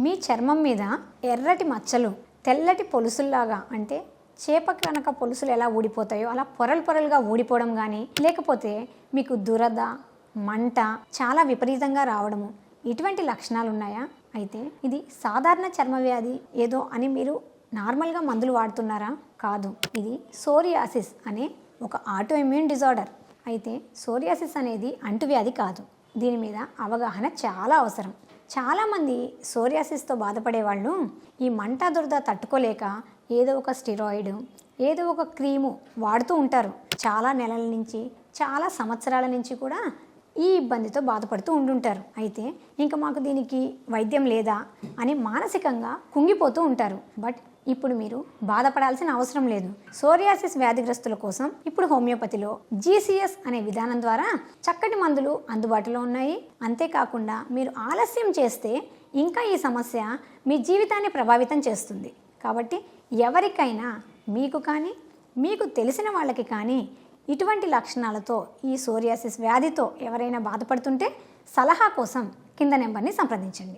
మీ చర్మం మీద ఎర్రటి మచ్చలు తెల్లటి పొలుసుల్లాగా, అంటే చేప కనుక పొలుసులు ఎలా ఊడిపోతాయో అలా పొరలు పొరలుగా ఊడిపోవడం కానీ, లేకపోతే మీకు దురద, మంట చాలా విపరీతంగా రావడము, ఇటువంటి లక్షణాలు ఉన్నాయా? అయితే ఇది సాధారణ చర్మ వ్యాధి ఏదో అని మీరు నార్మల్గా మందులు వాడుతున్నారా? కాదు, ఇది సోరియాసిస్ అనే ఒక ఆటో ఇమ్యూన్ డిజార్డర్. అయితే సోరియాసిస్ అనేది అంటువ్యాధి కాదు. దీని మీద అవగాహన చాలా అవసరం. చాలామంది సోరియాసిస్తో బాధపడే వాళ్ళు ఈ మంట దురద తట్టుకోలేక ఏదో ఒక స్టెరాయిడ్, ఏదో ఒక క్రీము వాడుతూ ఉంటారు. చాలా నెలల నుంచి, చాలా సంవత్సరాల నుంచి కూడా ఈ ఇబ్బందితో బాధపడుతూ ఉంటుంటారు. అయితే ఇంకా మాకు దీనికి వైద్యం లేదా అని మానసికంగా కుంగిపోతూ ఉంటారు. బట్ ఇప్పుడు మీరు బాధపడాల్సిన అవసరం లేదు. సోరియాసిస్ వ్యాధిగ్రస్తుల కోసం ఇప్పుడు హోమియోపతిలో జీసీఎస్ అనే విధానం ద్వారా చక్కటి మందులు అందుబాటులో ఉన్నాయి. అంతేకాకుండా మీరు ఆలస్యం చేస్తే ఇంకా ఈ సమస్య మీ జీవితాన్ని ప్రభావితం చేస్తుంది. కాబట్టి ఎవరికైనా, మీకు కానీ మీకు తెలిసిన వాళ్ళకి కానీ ఇటువంటి లక్షణాలతో, ఈ సోరియాసిస్ వ్యాధితో ఎవరైనా బాధపడుతుంటే సలహా కోసం కింద నెంబర్ని సంప్రదించండి.